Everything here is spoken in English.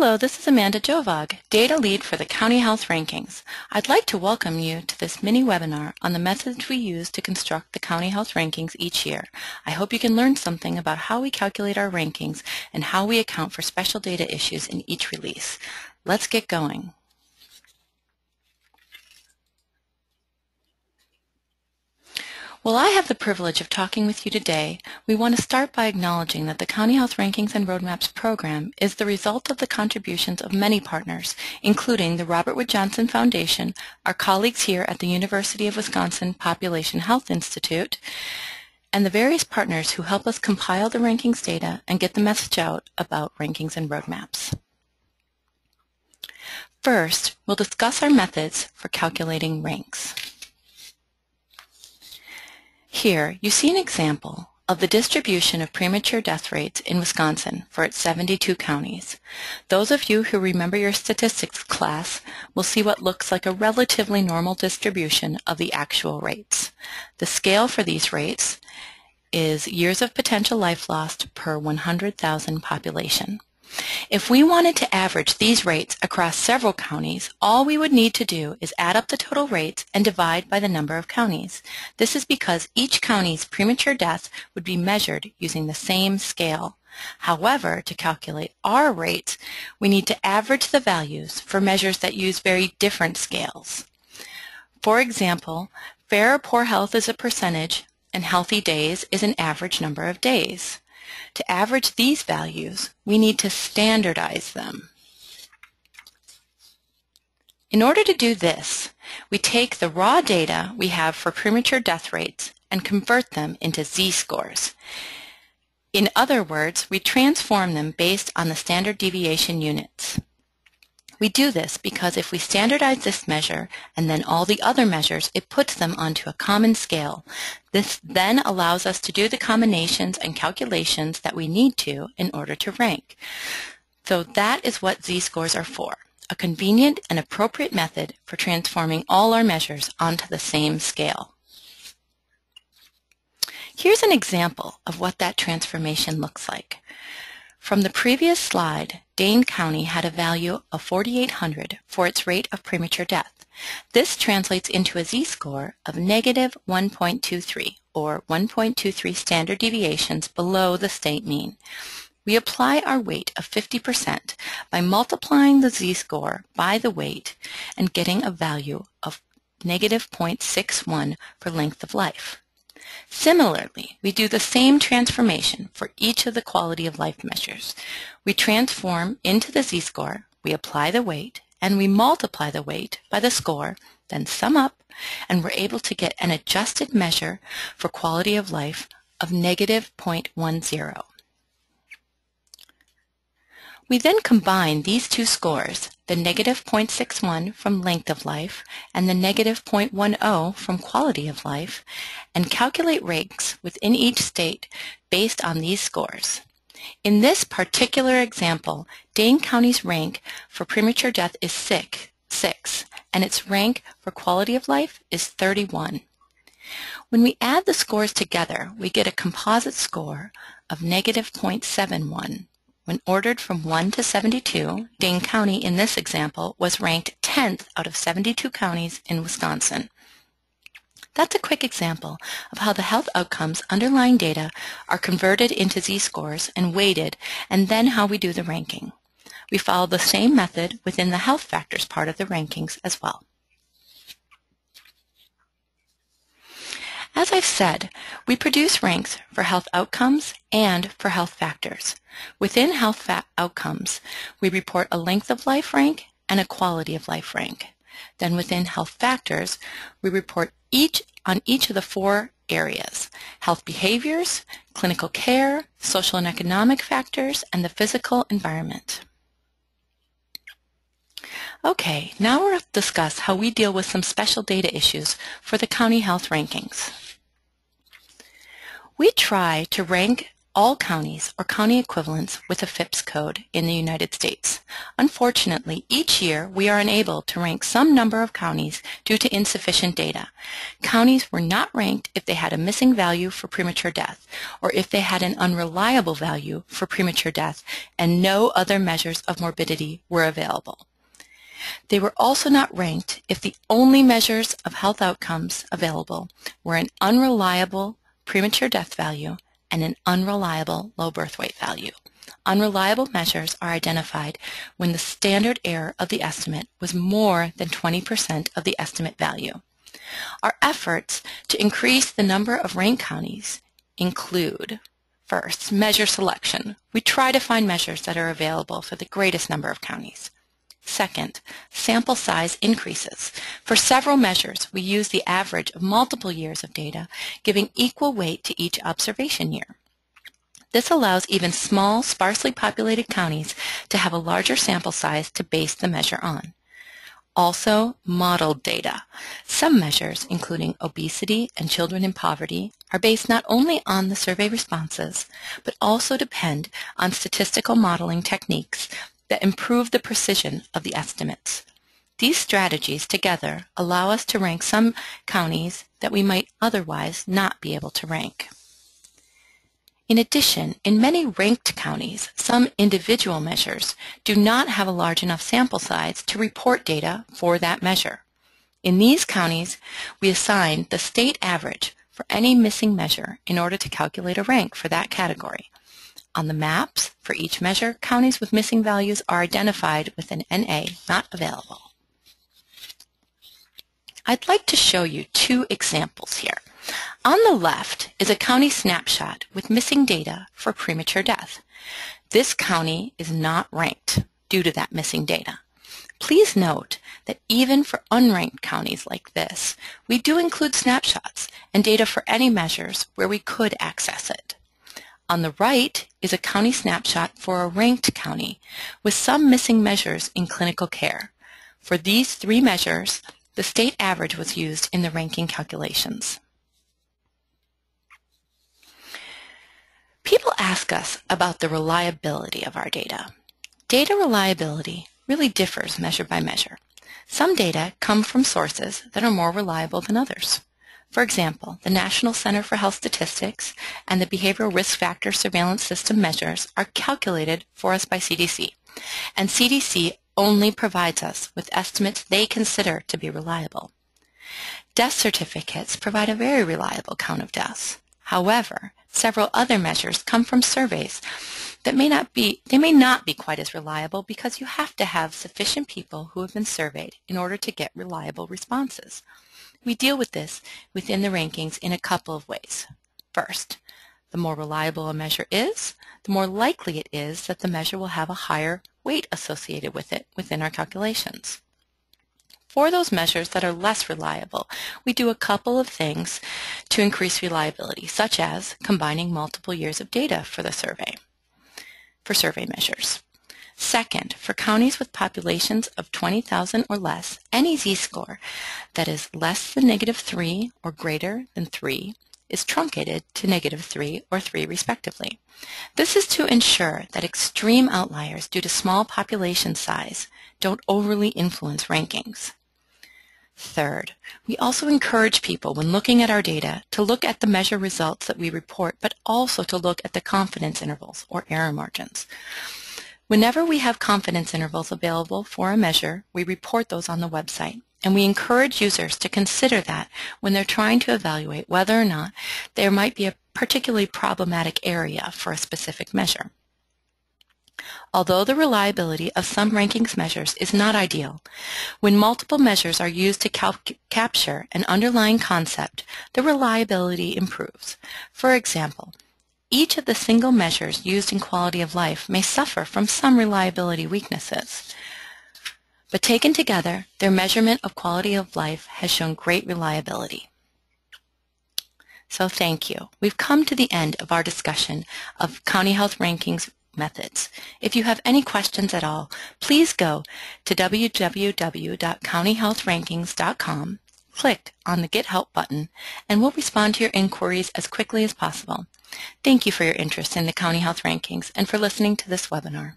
Hello, this is Amanda Jovog, Data Lead for the County Health Rankings. I'd like to welcome you to this mini webinar on the methods we use to construct the County Health Rankings each year. I hope you can learn something about how we calculate our rankings and how we account for special data issues in each release. Let's get going. While I have the privilege of talking with you today, we want to start by acknowledging that the County Health Rankings and Roadmaps program is the result of the contributions of many partners, including the Robert Wood Johnson Foundation, our colleagues here at the University of Wisconsin Population Health Institute, and the various partners who help us compile the rankings data and get the message out about rankings and roadmaps. First, we'll discuss our methods for calculating ranks. Here, you see an example of the distribution of premature death rates in Wisconsin for its 72 counties. Those of you who remember your statistics class will see what looks like a relatively normal distribution of the actual rates. The scale for these rates is years of potential life lost per 100,000 population. If we wanted to average these rates across several counties, all we would need to do is add up the total rates and divide by the number of counties. This is because each county's premature death would be measured using the same scale. However, to calculate our rates, we need to average the values for measures that use very different scales. For example, fair or poor health is a percentage, and healthy days is an average number of days. To average these values, we need to standardize them. In order to do this, we take the raw data we have for premature death rates and convert them into z-scores. In other words, we transform them based on the standard deviation units. We do this because if we standardize this measure and then all the other measures, it puts them onto a common scale. This then allows us to do the combinations and calculations that we need to in order to rank. So that is what z-scores are for, a convenient and appropriate method for transforming all our measures onto the same scale. Here's an example of what that transformation looks like. From the previous slide, Dane County had a value of 4,800 for its rate of premature death. This translates into a z-score of negative 1.23, or 1.23 standard deviations below the state mean. We apply our weight of 50% by multiplying the z-score by the weight and getting a value of negative 0.61 for length of life. Similarly, we do the same transformation for each of the quality of life measures. We transform into the z-score, we apply the weight, and we multiply the weight by the score, then sum up, and we're able to get an adjusted measure for quality of life of negative 0.10. We then combine these two scores, the negative 0.61 from length of life and the negative 0.10 from quality of life, and calculate ranks within each state based on these scores. In this particular example, Dane County's rank for premature death is 6, and its rank for quality of life is 31. When we add the scores together, we get a composite score of negative 0.71. When ordered from 1 to 72, Dane County in this example was ranked 10th out of 72 counties in Wisconsin. That's a quick example of how the health outcomes underlying data are converted into z-scores and weighted, and then how we do the ranking. We follow the same method within the health factors part of the rankings as well. As I've said, we produce ranks for health outcomes and for health factors. Within health outcomes, we report a length of life rank and a quality of life rank. Then within health factors, we report on each of the 4 areas: health behaviors, clinical care, social and economic factors, and the physical environment. Okay, now we'll discuss how we deal with some special data issues for the county health rankings. We try to rank all counties or county equivalents with a FIPS code in the United States. Unfortunately, each year we are unable to rank some number of counties due to insufficient data. Counties were not ranked if they had a missing value for premature death or if they had an unreliable value for premature death and no other measures of morbidity were available. They were also not ranked if the only measures of health outcomes available were an unreliable premature death value and an unreliable low birth weight value. Unreliable measures are identified when the standard error of the estimate was more than 20% of the estimate value. Our efforts to increase the number of ranked counties include, first, measure selection. We try to find measures that are available for the greatest number of counties. Second, sample size increases. For several measures, we use the average of multiple years of data, giving equal weight to each observation year. This allows even small, sparsely populated counties to have a larger sample size to base the measure on. Also, modeled data. Some measures, including obesity and children in poverty, are based not only on the survey responses, but also depend on statistical modeling techniques that improve the precision of the estimates. These strategies together allow us to rank some counties that we might otherwise not be able to rank. In addition, in many ranked counties, some individual measures do not have a large enough sample size to report data for that measure. In these counties, we assign the state average for any missing measure in order to calculate a rank for that category. On the maps for each measure, counties with missing values are identified with an NA not available. I'd like to show you two examples here. On the left is a county snapshot with missing data for premature death. This county is not ranked due to that missing data. Please note that even for unranked counties like this, we do include snapshots and data for any measures where we could access it. On the right is a county snapshot for a ranked county with some missing measures in clinical care. For these three measures, the state average was used in the ranking calculations. People ask us about the reliability of our data. Data reliability really differs measure by measure. Some data come from sources that are more reliable than others. For example, the National Center for Health Statistics and the Behavioral Risk Factor Surveillance System measures are calculated for us by CDC, and CDC only provides us with estimates they consider to be reliable. Death certificates provide a very reliable count of deaths. However, several other measures come from surveys that may not be quite as reliable because you have to have sufficient people who have been surveyed in order to get reliable responses. We deal with this within the rankings in a couple of ways. First, the more reliable a measure is, the more likely it is that the measure will have a higher weight associated with it within our calculations. For those measures that are less reliable, we do a couple of things to increase reliability, such as combining multiple years of data for survey measures. Second, for counties with populations of 20,000 or less, any z-score that is less than -3 or greater than 3 is truncated to -3 or 3 respectively. This is to ensure that extreme outliers due to small population size don't overly influence rankings. Third, we also encourage people when looking at our data to look at the measure results that we report, but also to look at the confidence intervals or error margins. Whenever we have confidence intervals available for a measure, we report those on the website, and we encourage users to consider that when they're trying to evaluate whether or not there might be a particularly problematic area for a specific measure. Although the reliability of some rankings measures is not ideal, when multiple measures are used to capture an underlying concept, the reliability improves. For example, each of the single measures used in quality of life may suffer from some reliability weaknesses, but taken together, their measurement of quality of life has shown great reliability. So thank you. We've come to the end of our discussion of county health rankings methods. If you have any questions at all, please go to www.countyhealthrankings.com, click on the Get Help button, and we'll respond to your inquiries as quickly as possible. Thank you for your interest in the County Health Rankings and for listening to this webinar.